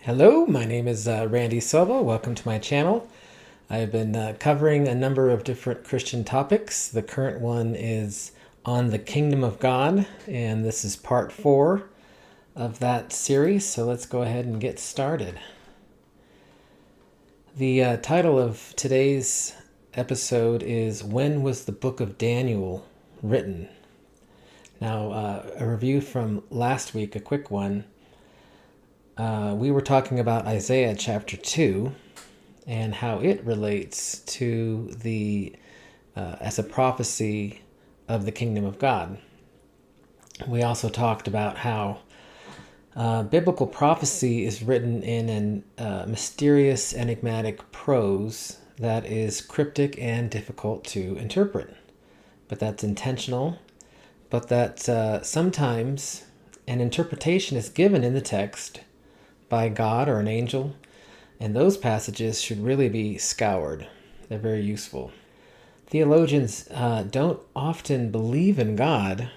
Hello, my name is Randy Silva. Welcome to my channel. I've been covering a number of different Christian topics. The current one is on the kingdom of God, and this is part 4 of that series. So let's go ahead and get started. The title of today's episode is When Was the Book of Daniel Written? Now, a review from last week, a quick one. We were talking about Isaiah chapter 2 and how it relates to as a prophecy of the kingdom of God. We also talked about how biblical prophecy is written in mysterious, enigmatic prose that is cryptic and difficult to interpret. But that's intentional, but that sometimes an interpretation is given in the text by God or an angel, and those passages should really be scoured. They're very useful. Theologians don't often believe in God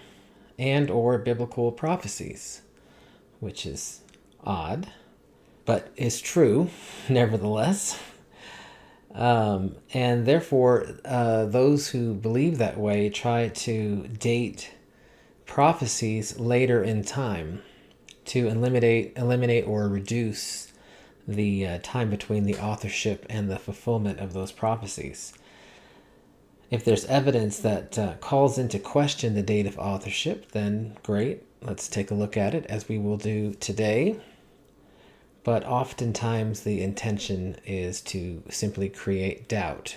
and or biblical prophecies, which is odd, but is true nevertheless. And therefore, those who believe that way try to date prophecies later in time to eliminate or reduce the time between the authorship and the fulfillment of those prophecies. If there's evidence that calls into question the date of authorship, then great, let's take a look at it, as we will do today. But oftentimes the intention is to simply create doubt.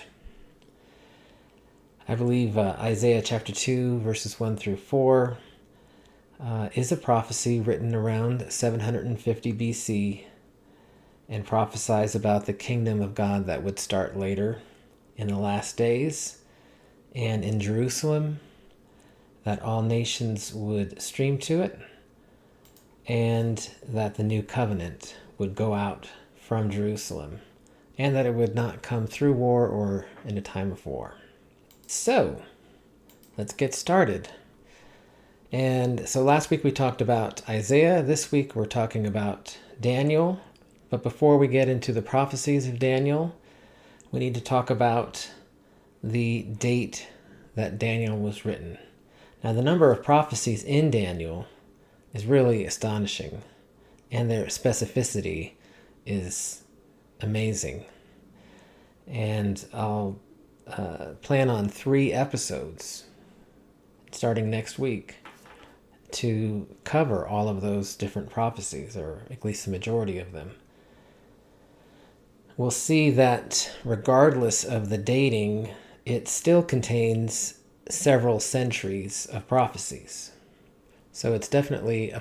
I believe Isaiah chapter 2, verses 1 through 4, is a prophecy written around 750 BC and prophesies about the kingdom of God that would start later in the last days and in Jerusalem, that all nations would stream to it, and that the new covenant would go out from Jerusalem, and that it would not come through war or in a time of war. So, let's get started. And so last week we talked about Isaiah. This week we're talking about Daniel. But before we get into the prophecies of Daniel, we need to talk about the date that Daniel was written. Now, the number of prophecies in Daniel is really astonishing, and their specificity is amazing. And I'll plan on 3 episodes starting next week to cover all of those different prophecies, or at least the majority of them. We'll see that regardless of the dating, it still contains several centuries of prophecies. So it's definitely,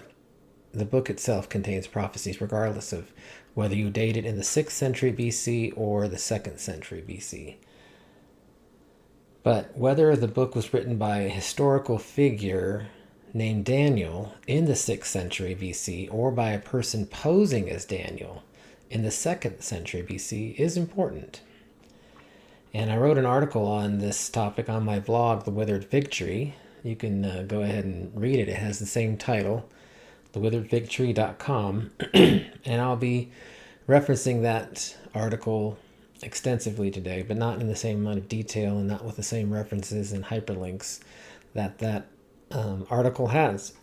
the book itself contains prophecies regardless of whether you date it in the 6th century BC or the 2nd century BC. But whether the book was written by a historical figure named Daniel in the 6th century BC or by a person posing as Daniel in the 2nd century BC is important. And I wrote an article on this topic on my blog, The Withered Fig Tree. You can go ahead and read it. It has the same title, thewitheredfigtree.com. And I'll be referencing that article extensively today, but not in the same amount of detail and not with the same references and hyperlinks that article has.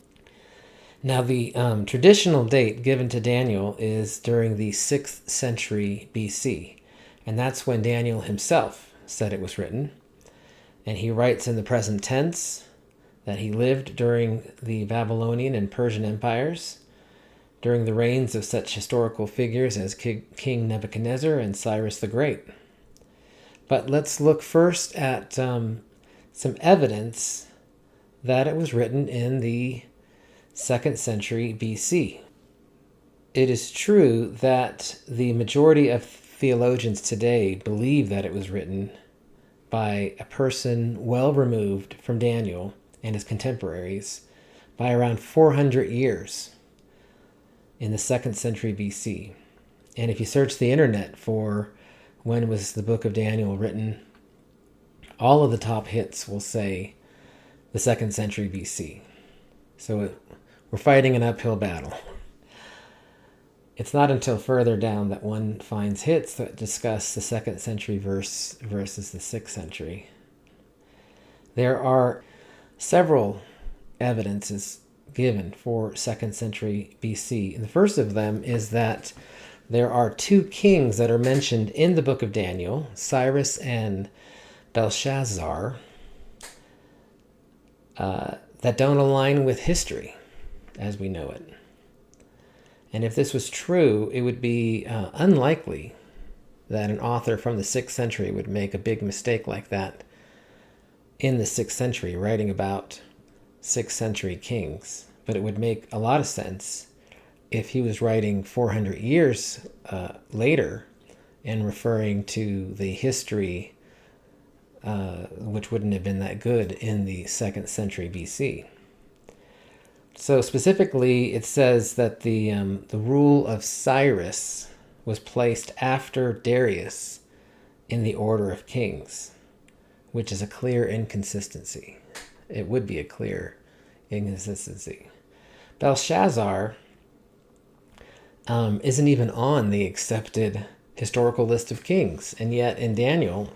Now, the traditional date given to Daniel is during the 6th century BC, and that's when Daniel himself said it was written. And he writes in the present tense that he lived during the Babylonian and Persian empires, during the reigns of such historical figures as King Nebuchadnezzar and Cyrus the Great. But let's look first at some evidence that it was written in the 2nd century BC. It is true that the majority of theologians today believe that it was written by a person well removed from Daniel and his contemporaries by around 400 years in the 2nd century BC. And if you search the internet for when was the book of Daniel written, all of the top hits will say the 2nd century BC. So we're fighting an uphill battle. It's not until further down that one finds hits that discuss the 2nd century versus the 6th century. There are several evidences given for 2nd century BC. And the first of them is that there are 2 kings that are mentioned in the book of Daniel, Cyrus and Belshazzar, that don't align with history as we know it. And if this was true, it would be unlikely that an author from the 6th century would make a big mistake like that in the 6th century, writing about 6th century kings. But it would make a lot of sense if he was writing 400 years later and referring to the history, which wouldn't have been that good in the 2nd century BC. So specifically, it says that the rule of Cyrus was placed after Darius in the order of kings, which is a clear inconsistency. It would be a clear inconsistency. Belshazzar isn't even on the accepted historical list of kings, and yet in Daniel,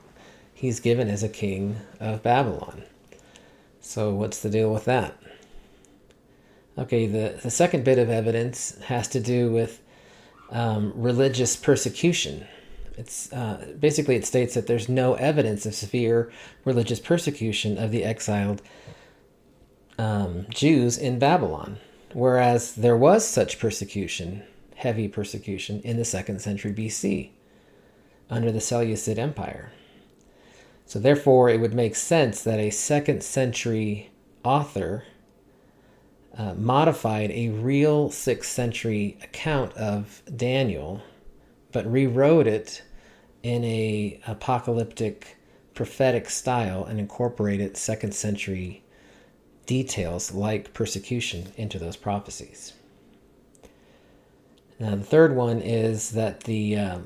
he's given as a king of Babylon. So what's the deal with that? Okay, the second bit of evidence has to do with religious persecution. It's basically, it states that there's no evidence of severe religious persecution of the exiled Jews in Babylon, whereas there was such persecution, heavy persecution, in the 2nd century BC under the Seleucid Empire. So therefore, it would make sense that a 2nd century author modified a real 6th century account of Daniel, but rewrote it in a apocalyptic prophetic style and incorporated 2nd century details like persecution into those prophecies. Now, the third one is that the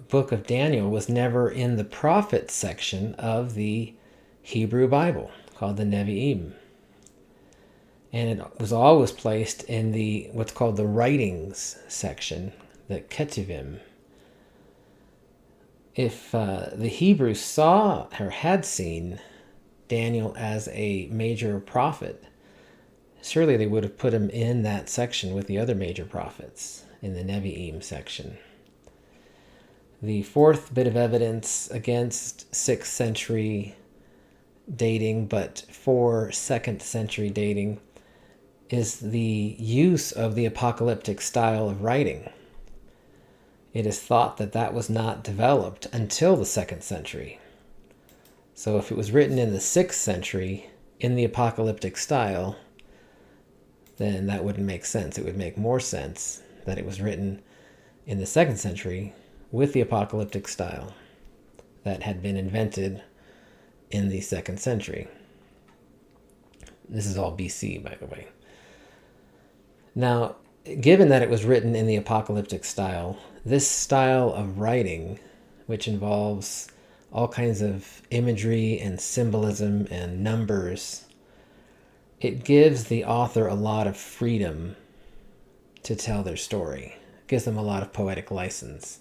book of Daniel was never in the prophet section of the Hebrew Bible, called the Nevi'im. And it was always placed in the what's called the writings section, the Ketuvim. If the Hebrews saw or had seen Daniel as a major prophet, surely they would have put him in that section with the other major prophets, in the Nevi'im section. The fourth bit of evidence against 6th century dating, but for 2nd century dating, is the use of the apocalyptic style of writing. It is thought that that was not developed until the 2nd century. So if it was written in the 6th century in the apocalyptic style, then that wouldn't make sense. It would make more sense that it was written in the 2nd century with the apocalyptic style that had been invented in the 2nd century. This is all BC, by the way. Now, given that it was written in the apocalyptic style, this style of writing, which involves all kinds of imagery and symbolism and numbers, it gives the author a lot of freedom to tell their story. It gives them a lot of poetic license.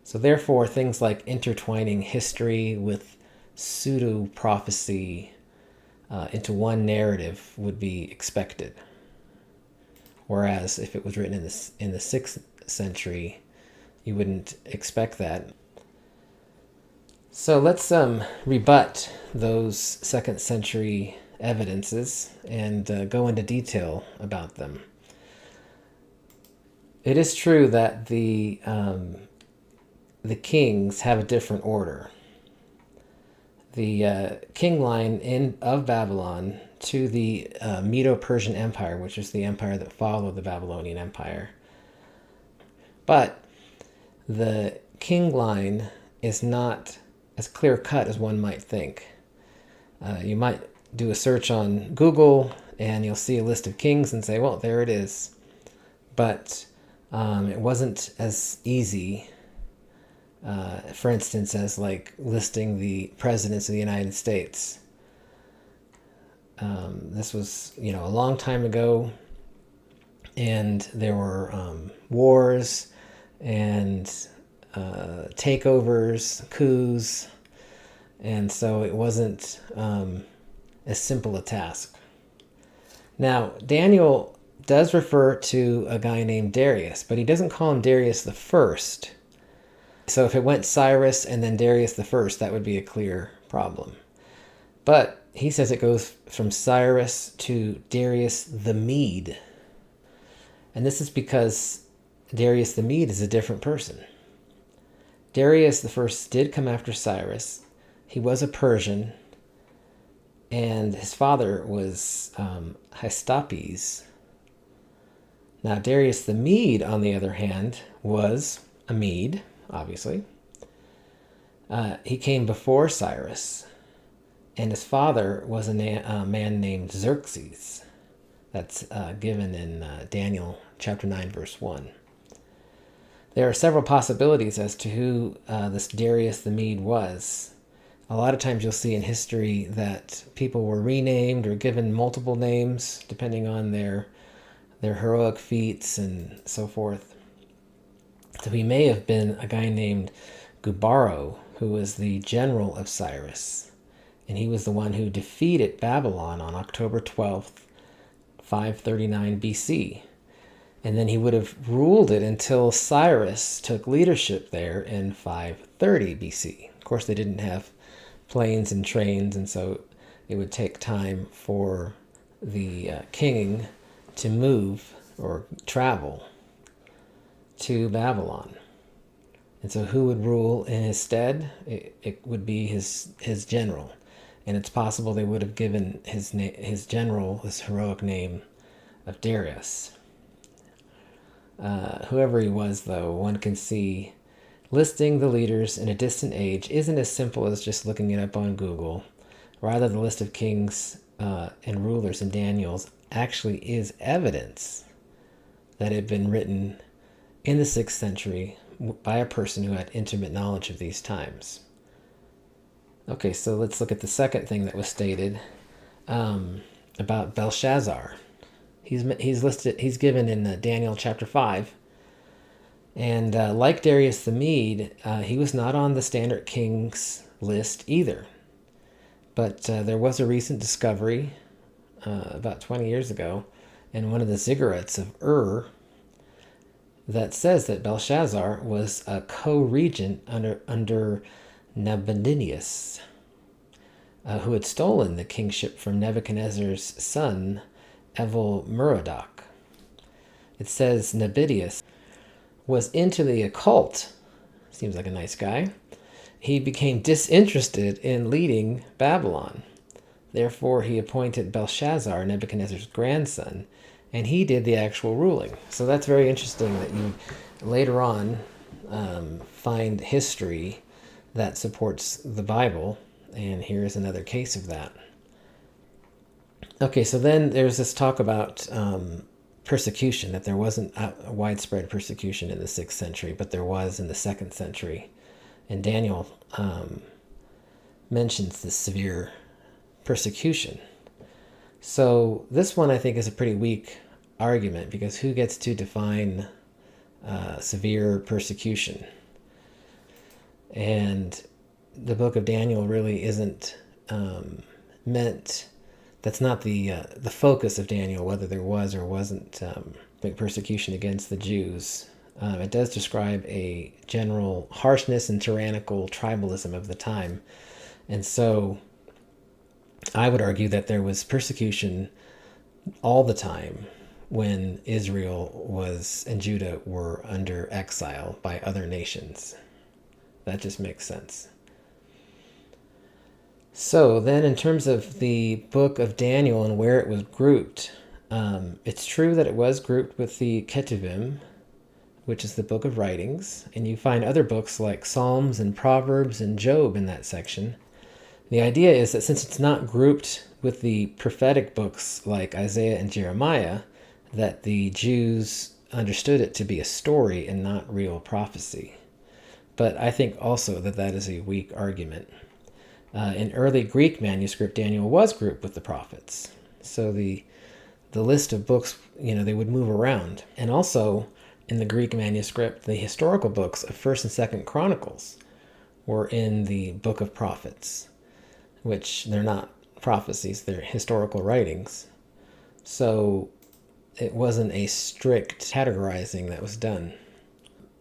So therefore, things like intertwining history with pseudo-prophecy into one narrative would be expected. Whereas if it was written in the 6th century, you wouldn't expect that. So let's rebut those 2nd century evidences and go into detail about them. It is true that the kings have a different order. The king line of Babylon to the Medo-Persian Empire, which is the empire that followed the Babylonian Empire. But the king line is not as clear-cut as one might think. You might do a search on Google and you'll see a list of kings and say, well, there it is. But it wasn't as easy, for instance, as like listing the presidents of the United States. This was, a long time ago. and there were wars and takeovers, coups, and so it wasn't as simple a task. Now, Daniel does refer to a guy named Darius, but he doesn't call him Darius the First. So if it went Cyrus and then Darius the First, that would be a clear problem. But he says it goes from Cyrus to Darius the Mede. And this is because Darius the Mede is a different person. Darius the First did come after Cyrus. He was a Persian, and his father was Hystapes. Now, Darius the Mede, on the other hand, was a Mede, obviously. He came before Cyrus, and his father was a man named Xerxes. That's given in Daniel chapter 9, verse 1. There are several possibilities as to who this Darius the Mede was. A lot of times you'll see in history that people were renamed or given multiple names depending on their heroic feats and so forth. So he may have been a guy named Gubaro, who was the general of Cyrus. And he was the one who defeated Babylon on October 12th, 539 BC. And then he would have ruled it until Cyrus took leadership there in 530 BC. Of course, they didn't have planes and trains, and so it would take time for the king to move or travel to Babylon. And so who would rule in his stead? It would be his general. And it's possible they would have given his general this heroic name of Darius. Whoever he was, though, one can see listing the leaders in a distant age isn't as simple as just looking it up on Google. Rather, the list of kings and rulers in Daniel's actually is evidence that it had been written in the 6th century by a person who had intimate knowledge of these times. Okay, so let's look at the second thing that was stated about Belshazzar. He's listed. He's given in Daniel chapter 5, and like Darius the Mede, he was not on the standard kings list either. But there was a recent discovery about 20 years ago in one of the ziggurats of Ur that says that Belshazzar was a co-regent under Nabonidus, who had stolen the kingship from Nebuchadnezzar's son, Evil-Merodach. It says Nabonidus was into the occult. Seems like a nice guy. He became disinterested in leading Babylon. Therefore, he appointed Belshazzar, Nebuchadnezzar's grandson, and he did the actual ruling. So that's very interesting that you later on find history that supports the Bible, and here's another case of that. Okay, so then there's this talk about persecution, that there wasn't a widespread persecution in the 6th century, but there was in the 2nd century. And Daniel mentions this severe persecution. So this one I think is a pretty weak argument, because who gets to define severe persecution? And the book of Daniel really isn't meant. That's not the focus of Daniel, whether there was or wasn't persecution against the Jews. It does describe a general harshness and tyrannical tribalism of the time. And so I would argue that there was persecution all the time when Israel and Judah were under exile by other nations. That just makes sense. So then in terms of the book of Daniel and where it was grouped, it's true that it was grouped with the Ketuvim, which is the book of writings, and you find other books like Psalms and Proverbs and Job in that section. The idea is that since it's not grouped with the prophetic books like Isaiah and Jeremiah, that the Jews understood it to be a story and not real prophecy. But I think also that is a weak argument. In early Greek manuscript, Daniel was grouped with the prophets. So the the list of books, they would move around. And also in the Greek manuscript, the historical books of 1st and 2nd Chronicles were in the Book of Prophets, which they're not prophecies, they're historical writings. So it wasn't a strict categorizing that was done.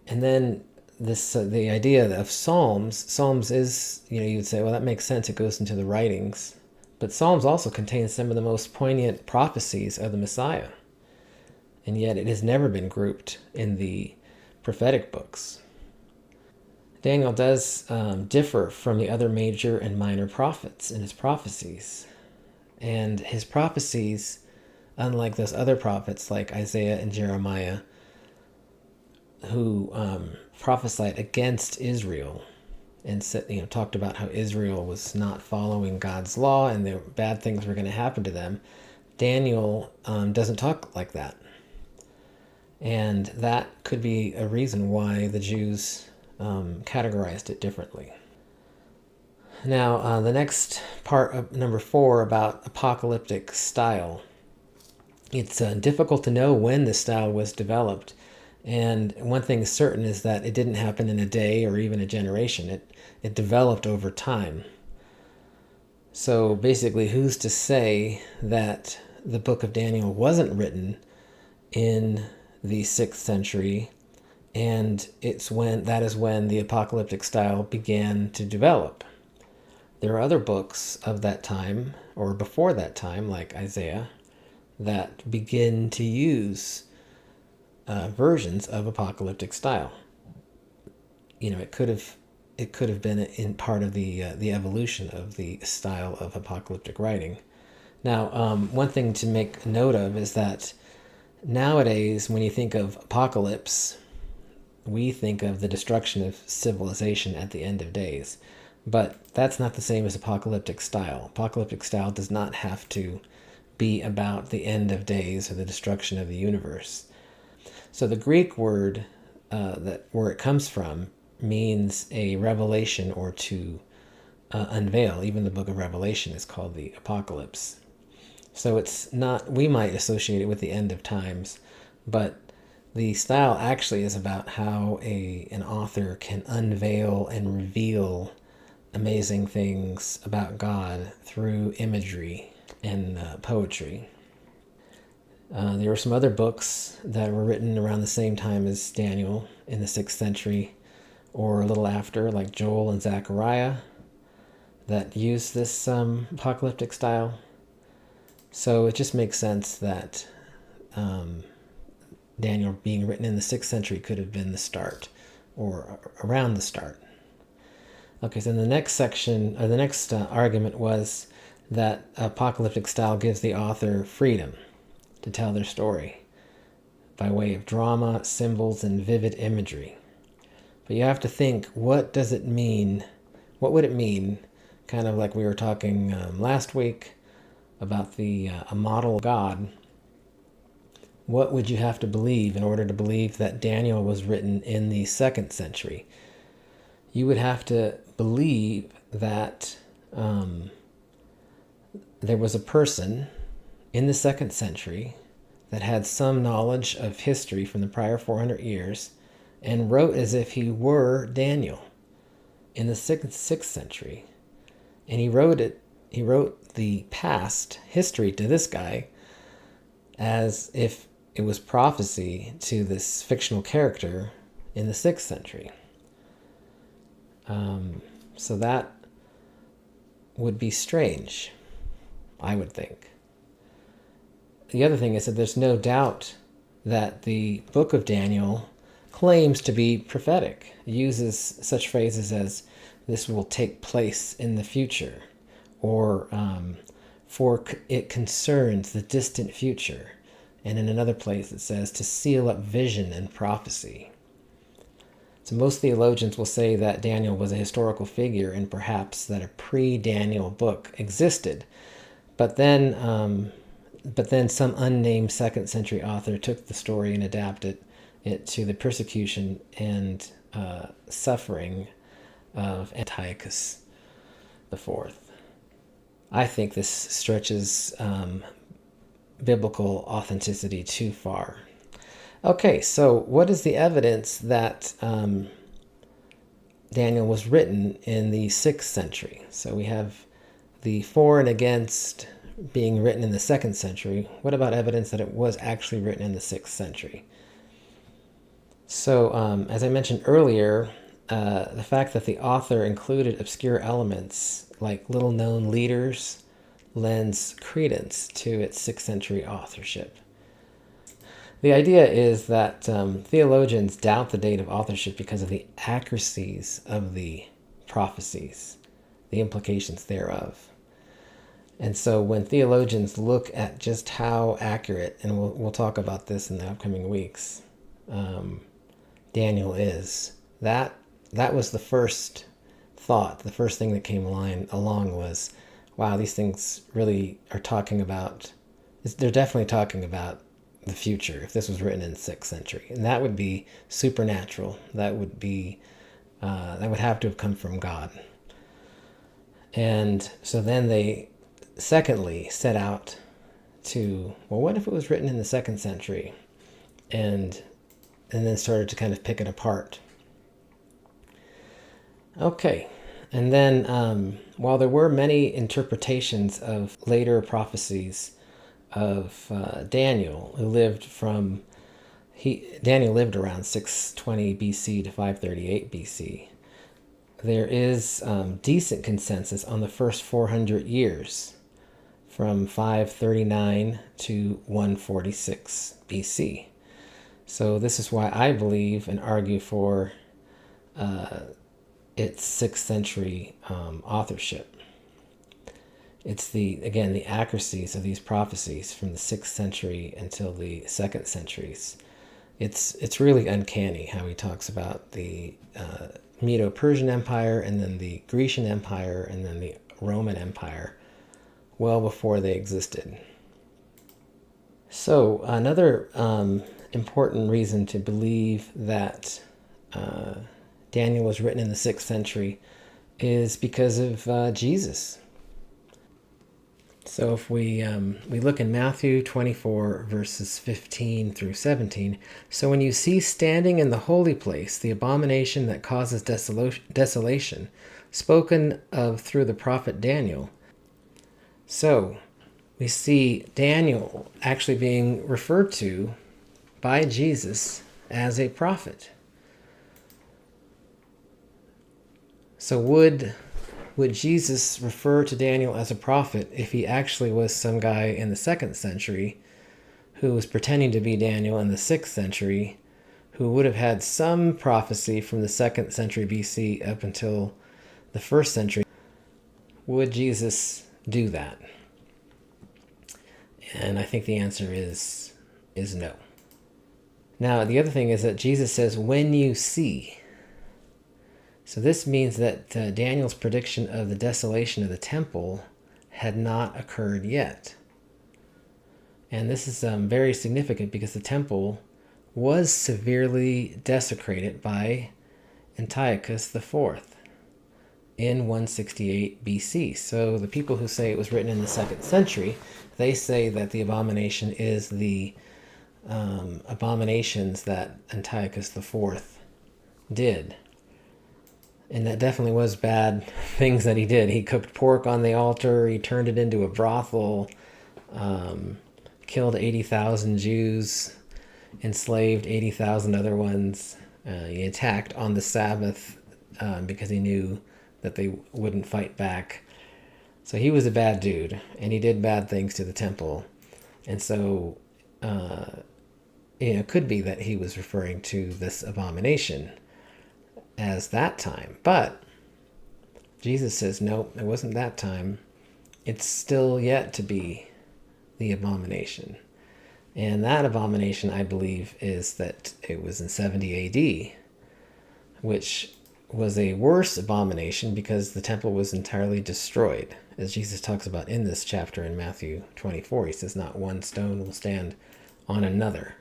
And then the idea of Psalms is, you'd say, well, that makes sense, it goes into the writings. But Psalms also contain some of the most poignant prophecies of the Messiah. And yet it has never been grouped in the prophetic books. Daniel does differ from the other major and minor prophets in his prophecies. And his prophecies, unlike those other prophets like Isaiah and Jeremiah, who prophesied against Israel and said, talked about how Israel was not following God's law and bad things were going to happen to them, Daniel doesn't talk like that. And that could be a reason why the Jews categorized it differently. Now, the next part of number 4 about apocalyptic style. It's difficult to know when the style was developed. And one thing is certain is that it didn't happen in a day or even a generation. It developed over time. So basically, who's to say that the book of Daniel wasn't written in the 6th century, and that is when the apocalyptic style began to develop? There are other books of that time, or before that time, like Isaiah, that begin to use versions of apocalyptic style. It could have been in part of the evolution of the style of apocalyptic writing. Now, one thing to make note of is that nowadays, when you think of apocalypse, we think of the destruction of civilization at the end of days. But that's not the same as apocalyptic style. Apocalyptic style does not have to be about the end of days or the destruction of the universe. So the Greek word where it comes from means a revelation or to unveil. Even the book of Revelation is called the Apocalypse. So it's not, we might associate it with the end of times, but the style actually is about how an author can unveil and reveal amazing things about God through imagery and poetry. There were some other books that were written around the same time as Daniel in the 6th century or a little after, like Joel and Zechariah, that used this apocalyptic style. So it just makes sense that Daniel being written in the 6th century could have been the start or around the start. Okay, so the next section, or the next argument was that apocalyptic style gives the author freedom to tell their story by way of drama, symbols, and vivid imagery. But you have to think, what does it mean? What would it mean? Kind of like we were talking last week about a model of God. What would you have to believe in order to believe that Daniel was written in the 2nd century? You would have to believe that there was a person in the 2nd century that had some knowledge of history from the prior 400 years and wrote as if he were Daniel in the 6th century. And he wrote the past history to this guy as if it was prophecy to this fictional character in the 6th century. So that would be strange, I would think. The other thing is that there's no doubt that the book of Daniel claims to be prophetic. It uses such phrases as, this will take place in the future, or for it concerns the distant future. And in another place it says, to seal up vision and prophecy. So most theologians will say that Daniel was a historical figure and perhaps that a pre-Daniel book existed. But then some unnamed 2nd century author took the story and adapted it to the persecution and suffering of Antiochus IV. I think this stretches biblical authenticity too far. Okay, so what is the evidence that Daniel was written in the 6th century? So we have the for and against being written in the 2nd century. What about evidence that it was actually written in the 6th century? So, as I mentioned earlier, the fact that the author included obscure elements like little known leaders lends credence to its 6th century authorship. The idea is that theologians doubt the date of authorship because of the accuracies of the prophecies, the implications thereof. And so when theologians look at just how accurate, and we'll talk about this in the upcoming weeks, Daniel is, that was the first thought. The first thing that came along was, wow, these things really are talking about, they're definitely talking about the future if this was written in the 6th century. And that would be supernatural. That would be, that would have to have come from God. And so then they secondly set out to, well, what if it was written in the 2nd century? And then started to kind of pick it apart. Okay, and then while there were many interpretations of later prophecies of Daniel, Daniel lived around 620 BC to 538 BC. There is decent consensus on the first 400 years, from 539 to 146 BC. So this is why I believe and argue for its 6th century authorship. It's the accuracies of these prophecies from the 6th century until the 2nd centuries. It's really uncanny how he talks about the Medo-Persian Empire and then the Grecian Empire and then the Roman Empire well before they existed. So another important reason to believe that Daniel was written in the 6th century is because of Jesus. So if we look in Matthew 24, verses 15 through 17, so when you see standing in the holy place the abomination that causes desolation, spoken of through the prophet Daniel. So we see Daniel actually being referred to by Jesus as a prophet. So would Jesus refer to Daniel as a prophet if he actually was some guy in the 2nd century who was pretending to be Daniel in the 6th century, who would have had some prophecy from the 2nd century BC up until the 1st century? Would Jesus do that? And I think the answer is no. Now, the other thing is that Jesus says, when you see. So this means that Daniel's prediction of the desolation of the temple had not occurred yet. And this is very significant because the temple was severely desecrated by Antiochus IV in 168 BC. So the people who say it was written in the 2nd century, they say that the abomination is the abominations that Antiochus IV did. And that definitely was bad things that he did. He cooked pork on the altar. He turned it into a brothel. Killed 80,000 Jews. Enslaved 80,000 other ones. He attacked on the Sabbath because he knew that they wouldn't fight back. So he was a bad dude. And he did bad things to the temple. And so, it could be that he was referring to this abomination as that time. But Jesus says, no, it wasn't that time. It's still yet to be the abomination. And that abomination, I believe, is that it was in 70 AD, which was a worse abomination because the temple was entirely destroyed. As Jesus talks about in this chapter in Matthew 24, he says, not one stone will stand on another.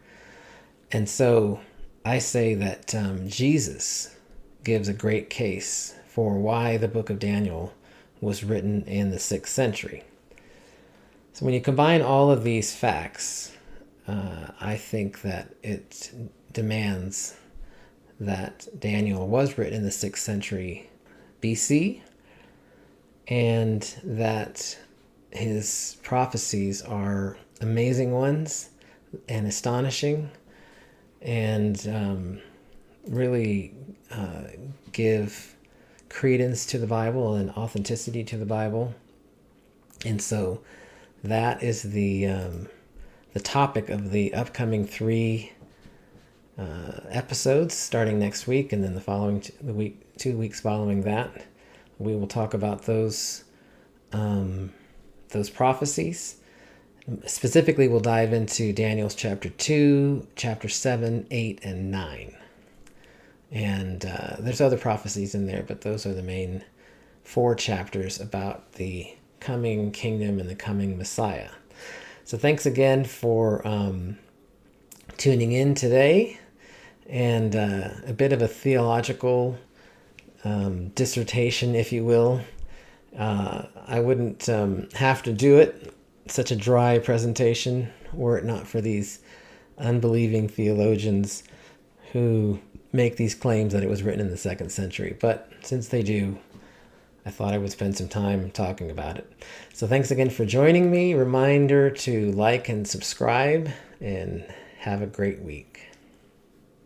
And so I say that Jesus gives a great case for why the book of Daniel was written in the 6th century. So when you combine all of these facts, I think that it demands that Daniel was written in the 6th century BC, and that his prophecies are amazing ones and astonishing, and really give credence to the Bible and authenticity to the Bible. And so that is the topic of the upcoming 3 episodes starting next week, and then the 2 weeks following that. We will talk about those prophecies. Specifically, we'll dive into Daniel's chapter 2, chapter 7, 8, and 9. And there's other prophecies in there, but those are the main 4 chapters about the coming kingdom and the coming Messiah. So thanks again for tuning in today, and a bit of a theological dissertation, if you will. I wouldn't have to do it, such a dry presentation, were it not for these unbelieving theologians who make these claims that it was written in the 2nd century. But since they do, I thought I would spend some time talking about it. So thanks again for joining me. Reminder to like and subscribe, and have a great week.